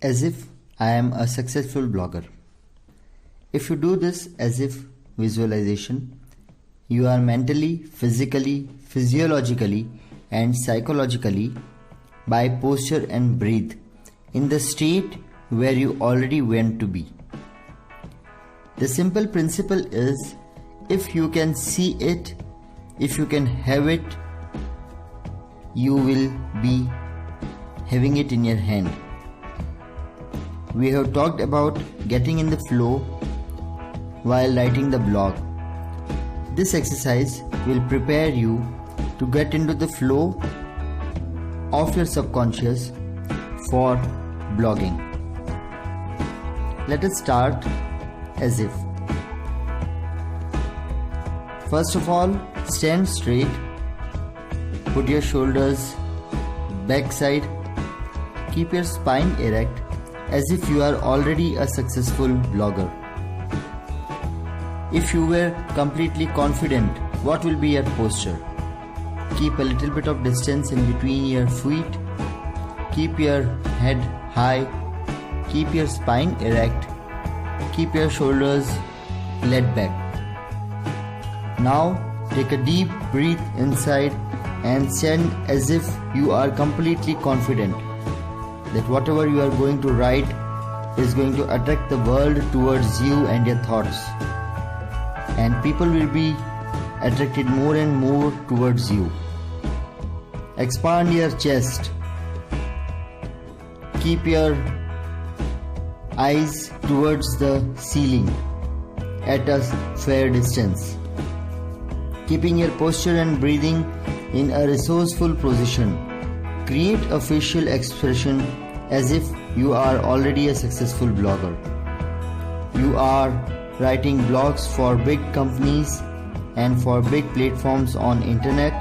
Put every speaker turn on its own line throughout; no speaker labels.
as if I am a successful blogger. If you do this as if visualization, you are mentally, physically, physiologically, and psychologically by posture and breathe in the state where you already want to be. The simple principle is, if you can see it, if you can have it, you will be having it in your hand. We have talked about getting in the flow while writing the blog. This exercise will prepare you to get into the flow of your subconscious for blogging. Let us start as if. First of all, stand straight, put your shoulders back side, keep your spine erect as if you are already a successful blogger. If you were completely confident, what will be your posture? Keep a little bit of distance in between your feet, keep your head high, keep your spine erect, keep your shoulders laid back. Now take a deep breath inside and stand as if you are completely confident that whatever you are going to write is going to attract the world towards you and your thoughts, and people will be attracted more and more towards you. Expand your chest. Keep your eyes towards the ceiling at a fair distance. Keeping your posture and breathing in a resourceful position, create a facial expression as if you are already a successful blogger. You are writing blogs for big companies and for big platforms on internet,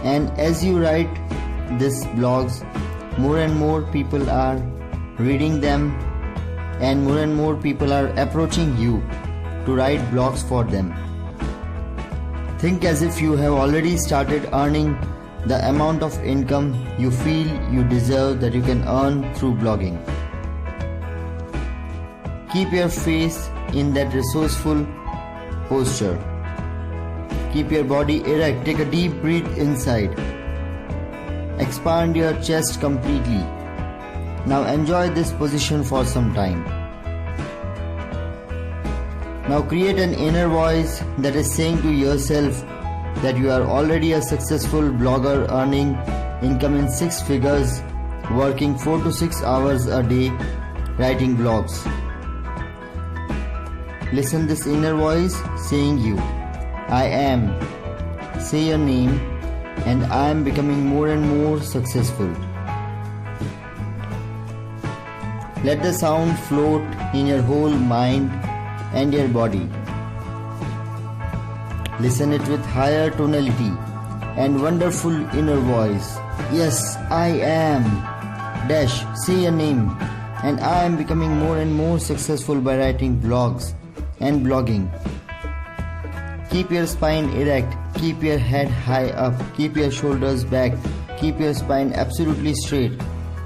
and as you write these blogs, more and more people are reading them and more people are approaching you to write blogs for them. Think as if you have already started earning the amount of income you feel you deserve that you can earn through blogging. Keep your face in that resourceful posture. Keep your body erect. Take a deep breath inside. Expand your chest completely. Now enjoy this position for some time. Now create an inner voice that is saying to yourself that you are already a successful blogger earning income in 6 figures, working 4 to 6 hours a day, writing blogs. Listen this inner voice saying you, I am, say your name, and I am becoming more and more successful. Let the sound float in your whole mind and your body. Listen it with higher tonality and wonderful inner voice. Yes, I am, dash, say your name, and I am becoming more and more successful by writing blogs and blogging. Keep your spine erect, keep your head high up, keep your shoulders back, keep your spine absolutely straight.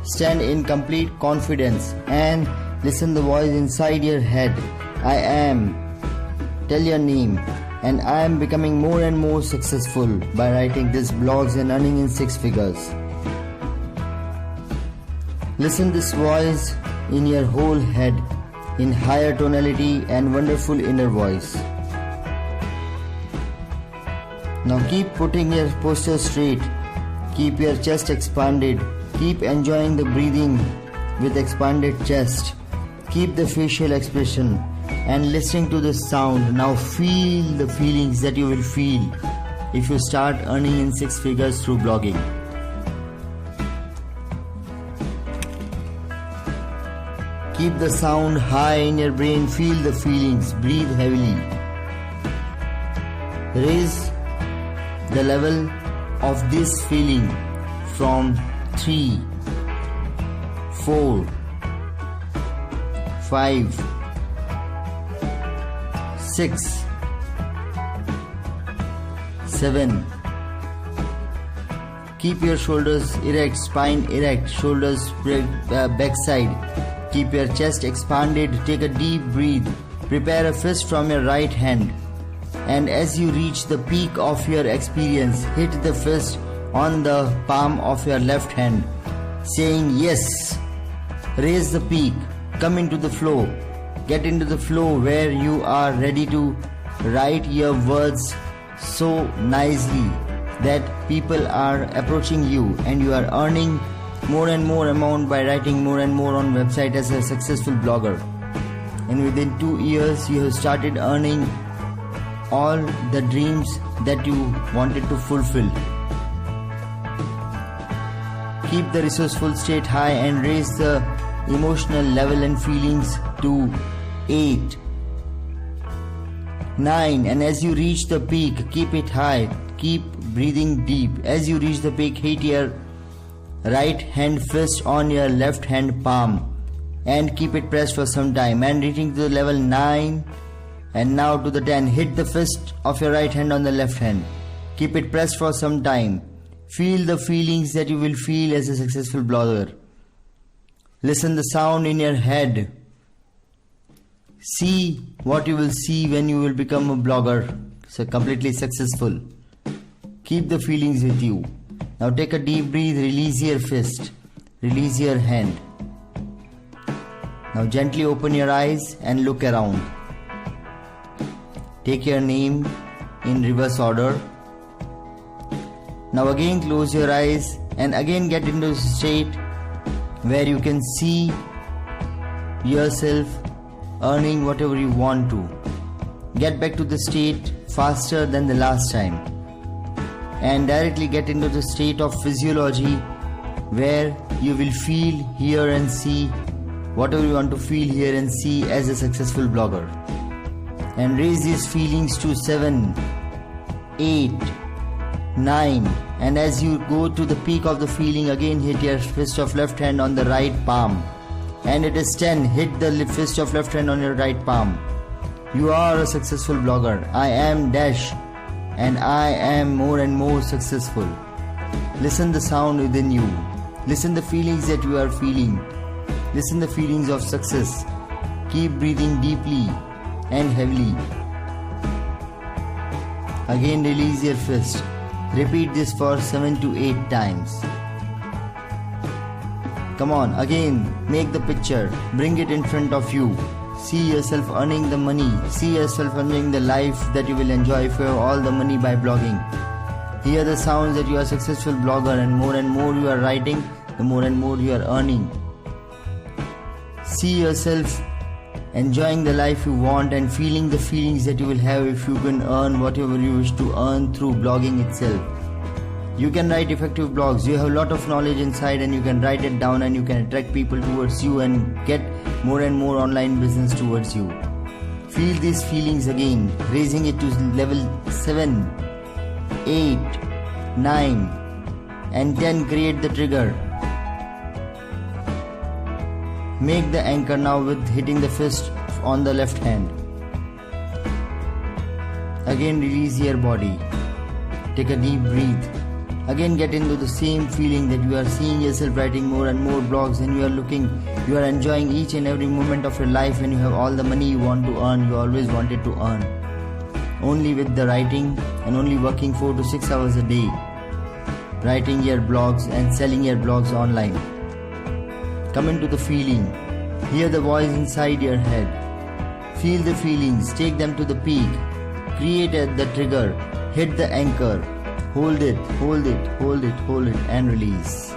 Stand in complete confidence and listen the voice inside your head. I am, tell your name, and I am becoming more and more successful by writing these blogs and earning in 6 figures. Listen this voice in your whole head in higher tonality and wonderful inner voice. Now keep putting your posture straight, keep your chest expanded, keep enjoying the breathing with expanded chest, keep the facial expression and listening to the sound. Now feel the feelings that you will feel if you start earning in 6 figures through blogging. Keep the sound high in your brain, feel the feelings, breathe heavily. Raise the level of this feeling from 3, 4, 5, 6, 7. Keep your shoulders erect, spine erect, shoulders back side. Keep your chest expanded. Take a deep breath. Prepare a fist from your right hand. And as you reach the peak of your experience, hit the fist on the palm of your left hand, saying yes. Raise the peak. Come into the flow. Get into the flow where you are ready to write your words so nicely that people are approaching you and you are earning more and more amount by writing more and more on website as a successful blogger. And within 2 years you have started earning all the dreams that you wanted to fulfill. Keep the resourceful state high and raise the emotional level and feelings to 8, 9, and as you reach the peak, keep it high. Keep breathing deep. As you reach the peak, hit your right hand fist on your left hand palm and keep it pressed for some time. And reaching to the level 9 and now to the 10, hit the fist of your right hand on the left hand. Keep it pressed for some time. Feel the feelings that you will feel as a successful blogger. Listen the sound in your head. See what you will see when you will become a blogger, so completely successful. Keep the feelings with you. Now take a deep breath, release your fist, release your hand. Now gently open your eyes and look around. Take your name in reverse order. Now again close your eyes and again get into a state where you can see yourself earning whatever you want to. Get back to the state faster than the last time and directly get into the state of physiology where you will feel, hear and see whatever you want to feel, hear and see as a successful blogger. And raise these feelings to 7, 8, 9, and as you go to the peak of the feeling, again hit your fist of left hand on the right palm. And it is 10, hit the fist of left hand on your right palm. You are a successful blogger. I am Dash and I am more and more successful. Listen the sound within you. Listen the feelings that you are feeling. Listen the feelings of success. Keep breathing deeply and heavily. Again release your fist. Repeat this for 7 to 8 times. Come on, again, make the picture, bring it in front of you. See yourself earning the money. See yourself earning the life that you will enjoy if you have all the money by blogging. Hear the sounds that you are a successful blogger and more you are writing, the more and more you are earning. See yourself enjoying the life you want and feeling the feelings that you will have if you can earn whatever you wish to earn through blogging itself. You can write effective blogs. You have a lot of knowledge inside and you can write it down and you can attract people towards you and get more and more online business towards you. Feel these feelings again, raising it to level 7, 8, 9 and 10. Create the trigger. Make the anchor now with hitting the fist on the left hand. Again release your body. Take a deep breath. Again get into the same feeling that you are seeing yourself writing more and more blogs and you are enjoying each and every moment of your life and you have all the money you want to earn, you always wanted to earn. Only with the writing and only working 4 to 6 hours a day. Writing your blogs and selling your blogs online. Come into the feeling. Hear the voice inside your head. Feel the feelings. Take them to the peak. Create the trigger. Hit the anchor. Hold it, hold it, hold it, hold it and release.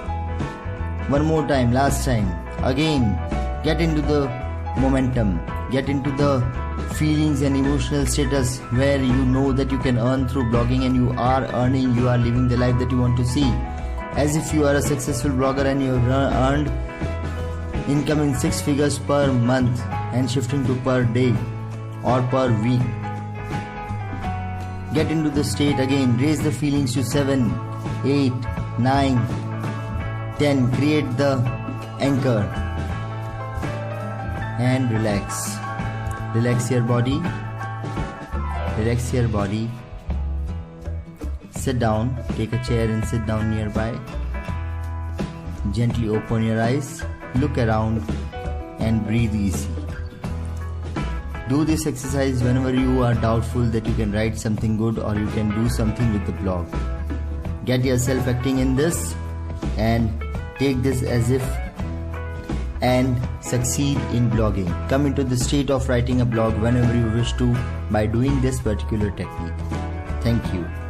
One more time, last time. Again, get into the momentum. Get into the feelings and emotional status where you know that you can earn through blogging and you are earning, you are living the life that you want to see. As if you are a successful blogger and you have earned income in 6 figures per month and shifting to per day or per week. Get into the state again, raise the feelings to 7, 8, 9, 10. Create the anchor and relax. Relax your body. Relax your body. sit down, take a chair and sit down nearby. Gently open your eyes, look around and breathe easy. Do this exercise whenever you are doubtful that you can write something good or you can do something with the blog. Get yourself acting in this and take this as if and succeed in blogging. Come into the state of writing a blog whenever you wish to by doing this particular technique. Thank you.